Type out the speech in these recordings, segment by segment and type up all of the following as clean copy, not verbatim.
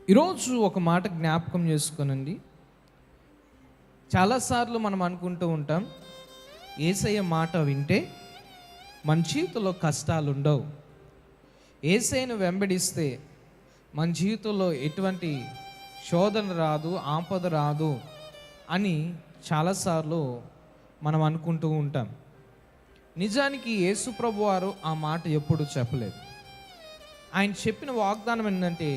ఈరోజు ఒక మాట జ్ఞాపకం చేసుకోనండి. చాలాసార్లు మనం అనుకుంటూ ఉంటాం, యేసయ్య మాట వింటే మన జీవితంలో కష్టాలు ఉండవు, యేసయ్యను వెంబడిస్తే మన జీవితంలో ఎటువంటి శోధన రాదు, ఆపద రాదు అని చాలాసార్లు మనం అనుకుంటూ ఉంటాం. నిజానికి యేసు ప్రభు వారు ఆ మాట ఎప్పుడు చెప్పలేదు. ఆయన చెప్పిన వాగ్దానం ఏంటంటే,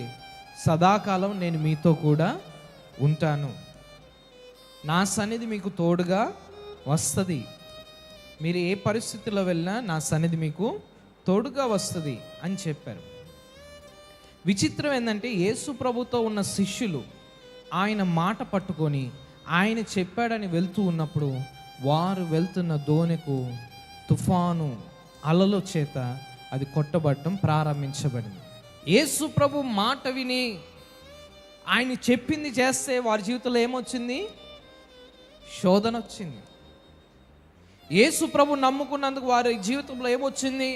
సదాకాలం నేను మీతో కూడా ఉంటాను, నా సన్నిధి మీకు తోడుగా వస్తుంది, మీరు ఏ పరిస్థితుల్లో వెళ్ళినా నా సన్నిధి మీకు తోడుగా వస్తుంది అని చెప్పారు. విచిత్రం ఏంటంటే, యేసు ప్రభుతో ఉన్న శిష్యులు ఆయన మాట పట్టుకొని ఆయన చెప్పాడని వెళ్తూ ఉన్నప్పుడు వారు వెళ్తున్న దోణికు తుఫాను అలల చేత అది కొట్టబడటం ప్రారంభించబడింది. యేసు ప్రభు మాట విని ఆయన చెప్పింది చేస్తే వారి జీవితంలో ఏమొచ్చింది? శోధన వచ్చింది. యేసు ప్రభు నమ్ముకున్నందుకు వారి జీవితంలో ఏమొచ్చింది?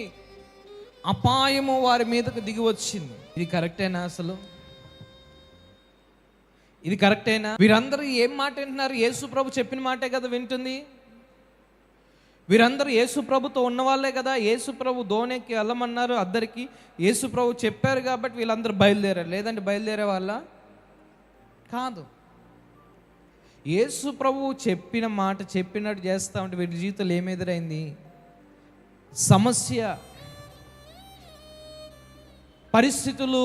అపాయము వారి మీదకు దిగి వచ్చింది. ఇది కరెక్టేనా? అసలు ఇది కరెక్టేనా? వీరందరూ ఏం మాట వింటున్నారు? యేసు ప్రభు చెప్పిన మాటే కదా వింటుంది. వీరందరూ యేసు ప్రభుతో ఉన్నవాళ్ళే కదా. యేసు ప్రభు దోణికి వెళ్ళమన్నారు, అద్దరికి యేసు ప్రభు చెప్పారు కాబట్టి వీళ్ళందరూ బయలుదేరారు. లేదంటే బయలుదేరే వాళ్ళ కాదు. యేసు ప్రభు చెప్పిన మాట చెప్పినట్టు చేస్తా ఉంటే వీరి జీవితంలో ఏమి ఎదురైంది? సమస్య, పరిస్థితులు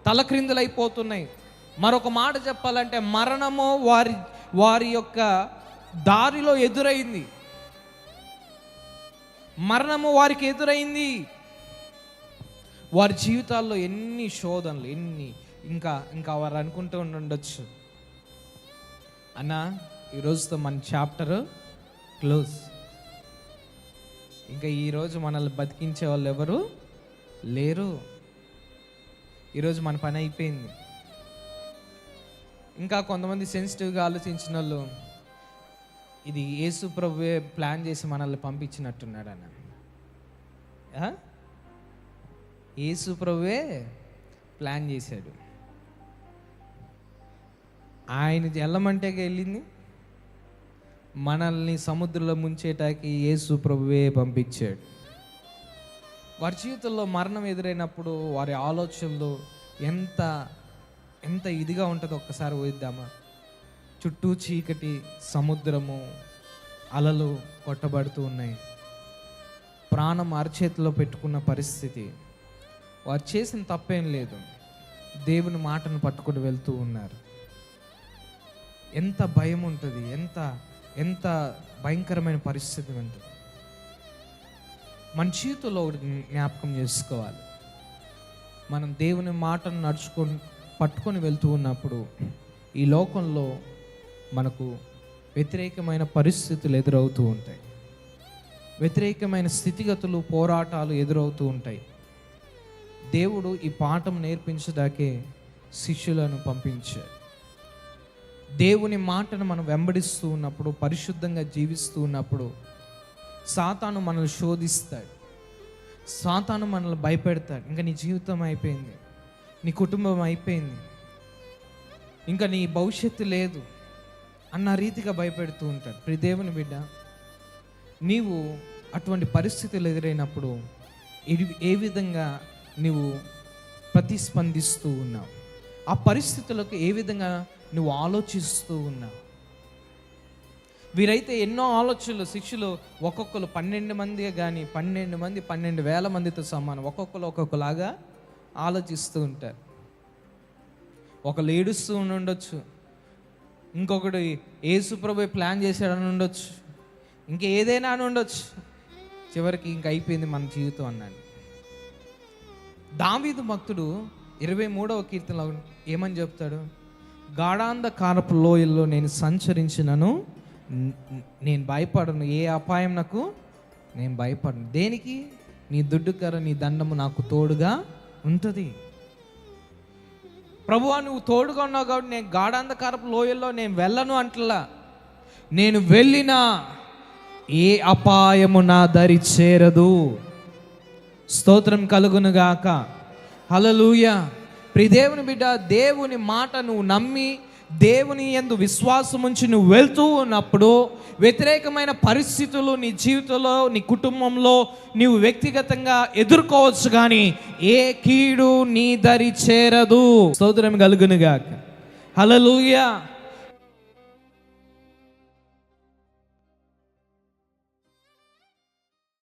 తలక్రిందులైపోతున్నాయి. మరొక మాట చెప్పాలంటే మరణము వారి యొక్క దారిలో ఎదురైంది. మరణము వారికి ఎదురైంది. వారి జీవితాల్లో ఎన్ని శోధనలు, ఇంకా వారు అనుకుంటూ ఉండొచ్చు, అన్నా ఈరోజుతో మన చాప్టర్ క్లోజ్, ఇంకా ఈరోజు మనల్ని బతికించే వాళ్ళు ఎవరు లేరు, ఈరోజు మన పని అయిపోయింది. ఇంకా కొంతమంది సెన్సిటివ్గా ఆలోచించిన వాళ్ళు, ఇది యేసు ప్రభువే ప్లాన్ చేసి మనల్ని పంపించినట్టున్నాడు అన్న. యేసు ప్రభువే ప్లాన్ చేశాడు. ఆయన వెళ్ళమంటే వెళ్ళింది, మనల్ని సముద్రంలో ముంచేటానికి యేసు ప్రభువే పంపించాడు. వారి జీవితంలో మరణం ఎదురైనప్పుడు వారి ఆలోచనలు ఎంత ఇదిగా ఉంటుందో ఒక్కసారి ఊహిద్దామా? చుట్టూ చీకటి, సముద్రము, అలలు కొట్టబడుతూ ఉన్నాయి, ప్రాణం అరచేతిలో పెట్టుకున్న పరిస్థితి. వారు చేసిన తప్పేం లేదు, దేవుని మాటను పట్టుకొని వెళ్తూ ఉన్నారు. ఎంత భయం ఉంటుంది, ఎంత భయంకరమైన పరిస్థితి ఉంటుంది. మన జీవితంలో ఒకటి జ్ఞాపకం చేసుకోవాలి, మనం దేవుని మాటను పట్టుకొని వెళ్తూ ఉన్నప్పుడు ఈ లోకంలో మనకు వ్యతిరేకమైన పరిస్థితులు ఎదురవుతూ ఉంటాయి, వ్యతిరేకమైన స్థితిగతులు, పోరాటాలు ఎదురవుతూ ఉంటాయి. దేవుడు ఈ పాఠం నేర్పించడాకే శిష్యులను పంపించాడు. దేవుని మాటను మనం వెంబడిస్తూ ఉన్నప్పుడు, పరిశుద్ధంగా జీవిస్తూ ఉన్నప్పుడు సాతాను మనల్ని శోధిస్తాడు, సాతాను మనల్ని భయపెడతాడు. ఇంకా నీ జీవితం అయిపోయింది, నీ కుటుంబం అయిపోయింది, ఇంకా నీ భవిష్యత్తు లేదు అన్న రీతిగా భయపెడుతూ ఉంటాడు. ప్రియ దేవుని బిడ్డ, నీవు అటువంటి పరిస్థితులు ఎదురైనప్పుడు ఏ విధంగా నీవు ప్రతిస్పందిస్తూ ఉన్నావు? ఆ పరిస్థితులకు ఏ విధంగా నువ్వు ఆలోచిస్తూ ఉన్నావు? వీరైతే ఎన్నో ఆలోచనలు, శిష్యులు ఒక్కొక్కరు 12 మంది కానీ 12 మంది 12,000 మందితో సమానం, ఒక్కొక్కలాగా ఆలోచిస్తూ ఉంటారు. ఒకళ్ళు ఏడుస్తూ ఉండొచ్చు, ఇంకొకటి యేసు ప్రభువే ప్లాన్ చేశాడని ఉండొచ్చు, ఇంకేదైనా అని ఉండొచ్చు. చివరికి ఇంక అయిపోయింది మన జీవితం అన్నాడు. దావీదు భక్తుడు 23వ కీర్తనలో ఏమని చెప్తాడు? గాఢాంధకారపు లోయల్లో నేను సంచరించినను నేను భయపడను, ఏ అపాయం నాకు నేను భయపడను. దేనికి? నీ దుడ్డుకర, నీ దండము నాకు తోడుగా ఉంటుంది. ప్రభువా, నువ్వు తోడుగా ఉన్నావు కాబట్టి నేను గాఢాంధకారపు లోయల్లో నేను వెళ్ళను అంటలా. నేను వెళ్ళినా ఏ అపాయము నా దరి చేరదు. స్తోత్రం కలుగునుగాక. హల్లెలూయా. ప్రియ దేవుని బిడ్డ, దేవుని మాట నువ్వు నమ్మి దేవుని యందు విశ్వాసం ఉంచి నువ్వు వెళ్తూ ఉన్నప్పుడు వ్యతిరేకమైన పరిస్థితులు నీ జీవితంలో, నీ కుటుంబంలో నీవు వ్యక్తిగతంగా ఎదుర్కోవచ్చు, కానీ ఏ కీడు నీ దరి చేరదు. స్తోత్రం కలుగునుగాక. హల్లెలూయా.